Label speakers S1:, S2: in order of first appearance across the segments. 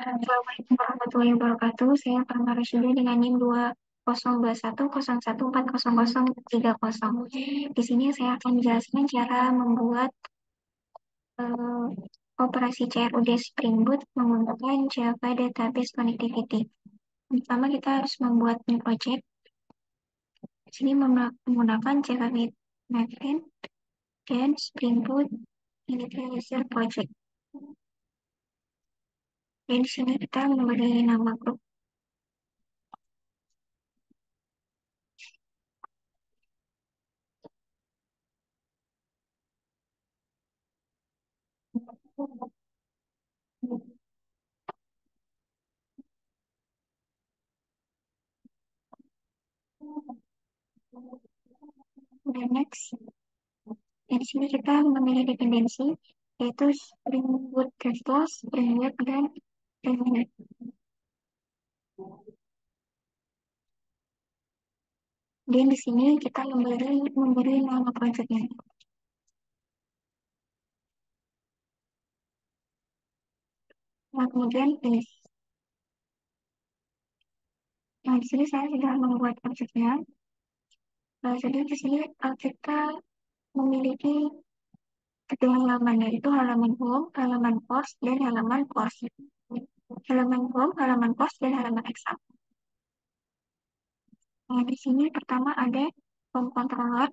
S1: Assalamualaikum warahmatullahi wabarakatuh. Saya Farma Rashida dengan NIM 202101403030. Di sini saya akan menjelaskan cara membuat eh, operasi CRUD Spring Boot menggunakan Java Database Connectivity. Pertama, kita harus membuat new project. Di sini menggunakan Java Maven dan Spring Boot Initializer Project. Dan di sini kita memberi nama grup. Dan next. Dan di sini kita memilih dependensi, yaitu Spring Boot Desktop, Spring Web, dan Spring Boot. Dan di sini kita memberi nama projectnya. Nah, kemudian finish. Nah, di sini saya sudah membuat projectnya. Nah, jadi di sini kita memiliki kedua halaman, yaitu halaman home, halaman course, dan halaman course. Halaman home, halaman course, dan halaman exam. Nah, di sini pertama ada home controller.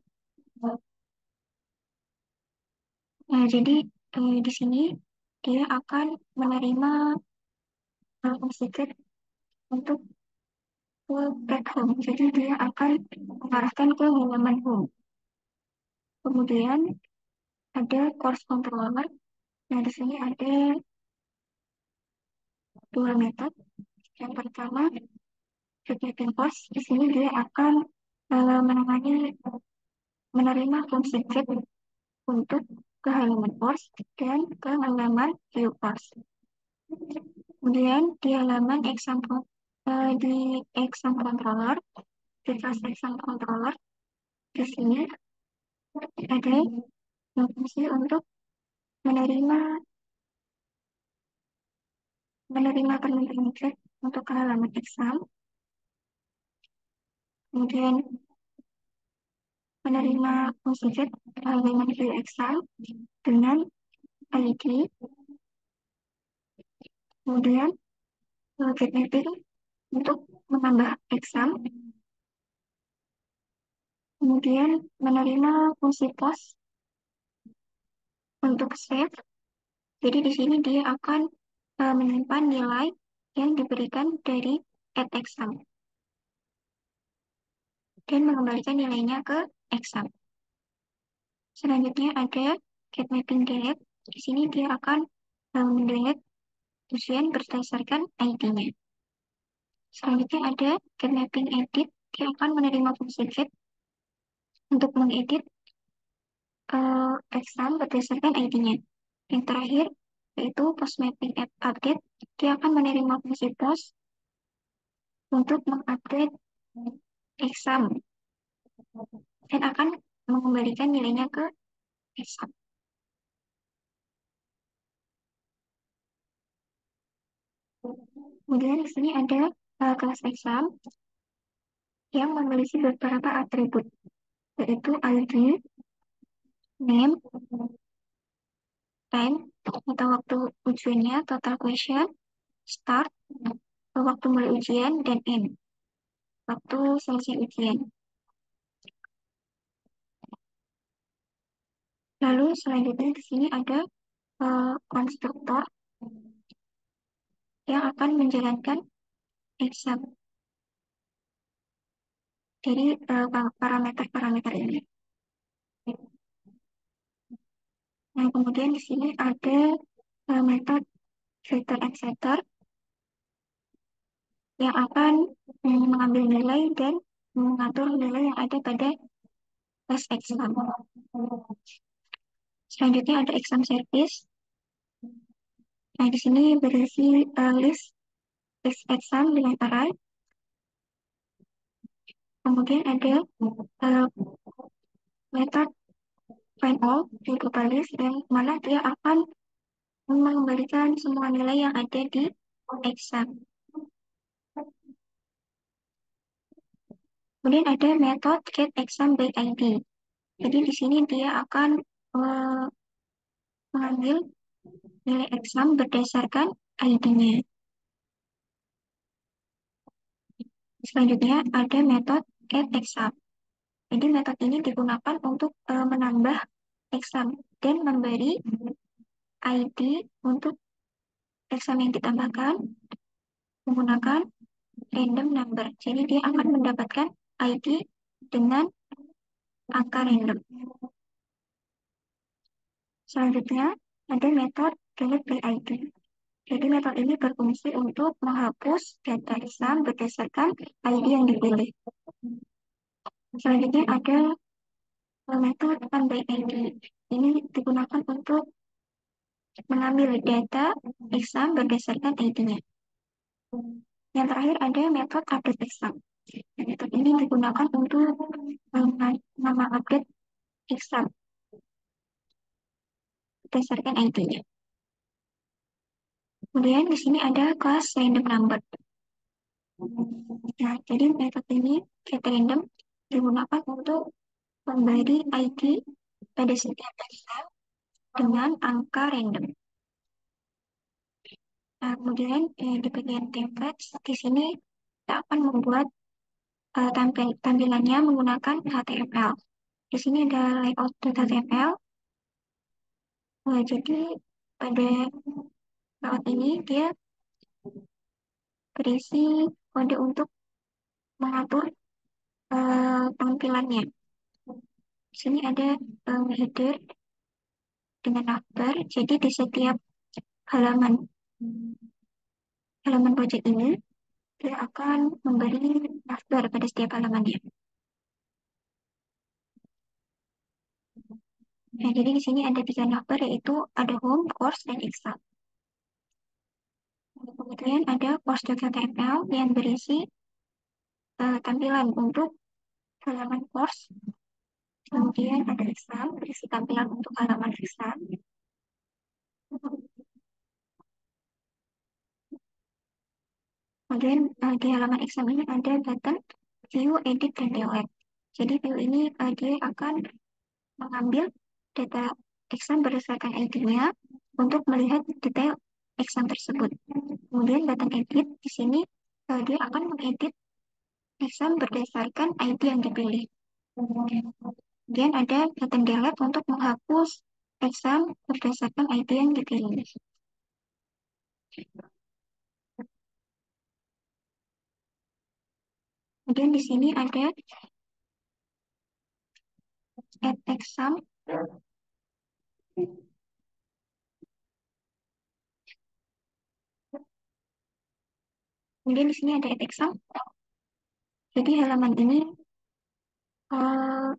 S1: Nah, jadi di sini dia akan menerima tiket untuk ke back home. Jadi dia akan mengarahkan ke halaman home. Kemudian ada course controller. Nah, di sini ada dua metode. Yang pertama, kegiatan course. Di sini dia akan menangani menerima fungsi get untuk ke halaman course dan ke halaman view course. Kemudian di halaman example di exam controller, di kelas exam controller, di sini ada fungsi untuk menerima permintaan cek untuk ke halaman exam, kemudian menerima fungsi cek halaman view exam dengan ID, kemudian get mapping untuk menambah exam, kemudian menerima fungsi post untuk save. Jadi di sini dia akan menyimpan nilai yang diberikan dari at exam dan mengembalikan nilainya ke exam. Selanjutnya ada get mapping delete. Di sini dia akan mendelete ujian berdasarkan ID-nya. Selanjutnya ada get mapping edit. Dia akan menerima fungsi get untuk mengedit exam berdasarkan ID-nya. Yang terakhir yaitu post mapping update. Dia akan menerima fungsi post untuk mengupdate exam dan akan mengembalikan nilainya ke exam. Kemudian di sini ada kelas exam yang memiliki beberapa atribut, yaitu ID, name, time, atau waktu ujiannya, total question, start, waktu mulai ujian, dan end, waktu selesai ujian. Lalu selanjutnya di sini ada konstruktor yang akan menjalankan exam dari parameter-parameter ini. Nah, kemudian di sini ada metode filter and setter yang akan mengambil nilai dan mengatur nilai yang ada pada tes exam. Selanjutnya ada exam service. Nah, di sini berisi list exam dengan array. Kemudian ada uh, metode find all di list yang mana dia akan mengembalikan semua nilai yang ada di exam. Kemudian ada metode get exam by ID. Jadi di sini dia akan eh, mengambil nilai exam berdasarkan ID-nya. Selanjutnya ada metode get exam. Jadi metode ini digunakan untuk menambah exam dan memberi ID untuk exam yang ditambahkan menggunakan random number. Jadi dia akan mendapatkan ID dengan angka random. Selanjutnya ada metode delete by ID. Jadi metode ini berfungsi untuk menghapus data exam berdasarkan ID yang dipilih. Selanjutnya ada metode run by ID. Ini digunakan untuk mengambil data exam berdasarkan ID-nya. Yang terakhir ada metode update exam. Metode ini digunakan untuk mengupdate exam berdasarkan ID-nya. Kemudian di sini ada kelas random number. Nah, jadi metode ini get random digunakan untuk memberi ID pada setiap exam dengan angka random. Nah, kemudian di bagian template di sini kita akan membuat tampilannya menggunakan HTML. Di sini ada layout.html. Jadi pada layout ini dia berisi kode untuk mengatur tampilannya. Di sini ada header dengan navbar. Jadi di setiap halaman halaman project ini dia akan memberi navbar pada setiap halamannya. Nah, jadi di sini ada tiga navbar yaitu ada home, course, dan exam. Kemudian ada course.html yang berisi tampilan untuk halaman course. Kemudian ada exam, berisi tampilan untuk halaman exam. Kemudian di halaman exam ini ada button view, edit, dan delete. Jadi view ini dia akan mengambil data exam berdasarkan ID-nya untuk melihat detail exam tersebut. Kemudian button edit di sini dia akan mengedit exam berdasarkan ID yang dipilih. Kemudian ada button delete untuk menghapus exam berdasarkan ID yang dipilih. Kemudian di sini ada add exam. Kemudian di sini ada add exam. Jadi halaman ini uh,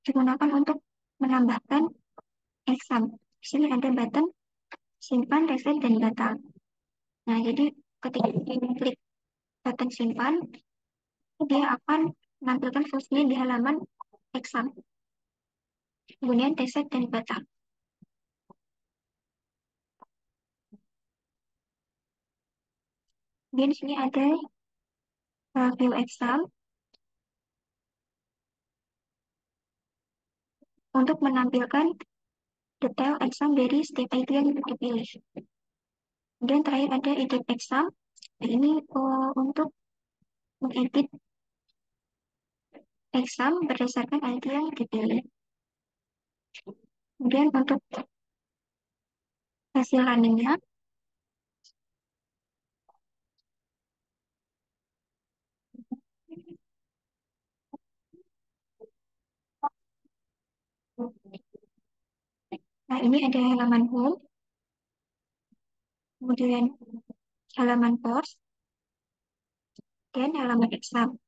S1: digunakan untuk menambahkan exam. Di sini ada button simpan, reset, dan batal. Nah, jadi ketika kita klik button simpan, dia akan menampilkan fungsinya di halaman exam. Kemudian reset dan batal. Kemudian di sini ada view exam untuk menampilkan detail exam dari setiap ID yang dipilih. Kemudian terakhir ada edit exam. Nah, ini untuk mengedit exam berdasarkan ID yang dipilih. Kemudian untuk hasil runningnya, nah ini ada halaman home, kemudian halaman course, dan halaman exam.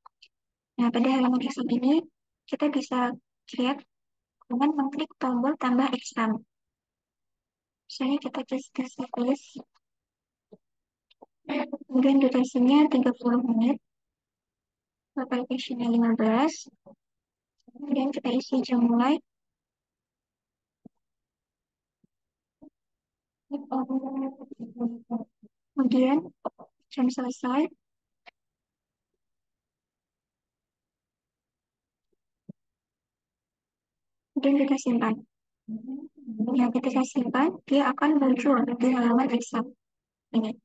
S1: Nah, pada halaman exam ini, kita bisa create dengan mengklik tombol tambah exam. Misalnya kita kasih tulis, kemudian durasinya 30 menit, location-nya 15, kemudian kita isi jam mulai, Kemudian jam selesai, kemudian kita simpan. Nah, ketika simpan, dia akan muncul di halaman Excel ini.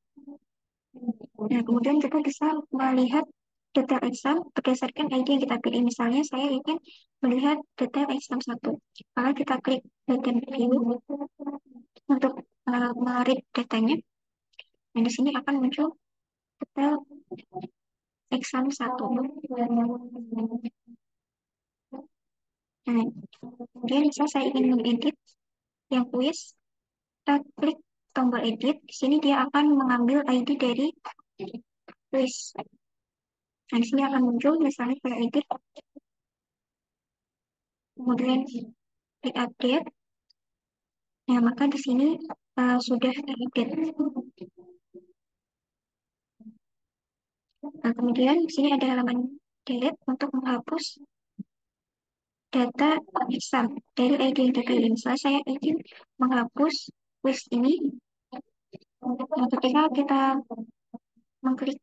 S1: Nah, kemudian kita bisa melihat detail Excel berdasarkan ID yang kita pilih. Misalnya, saya ingin melihat detail Excel 1. Maka kita klik button view untuk meread datanya. Nah, di sini akan muncul detail Excel 1. Nah, kemudian misal saya ingin mengedit yang quiz, kita klik tombol edit. Di sini dia akan mengambil ID dari quiz. Nah, di sini akan muncul misalnya saya edit, kemudian klik update. Nah, maka di sini sudah terupdate. Nah, kemudian di sini ada halaman delete untuk menghapus data exam dari ID yang terpilih. Misalnya saya ingin menghapus quiz ini. Nah, ketika kita mengklik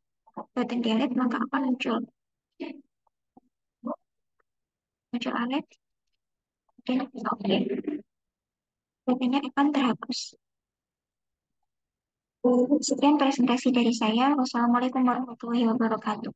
S1: button delete, maka akan muncul alert dan oke, datanya akan terhapus. Sekian presentasi dari saya. Wassalamualaikum warahmatullahi wabarakatuh.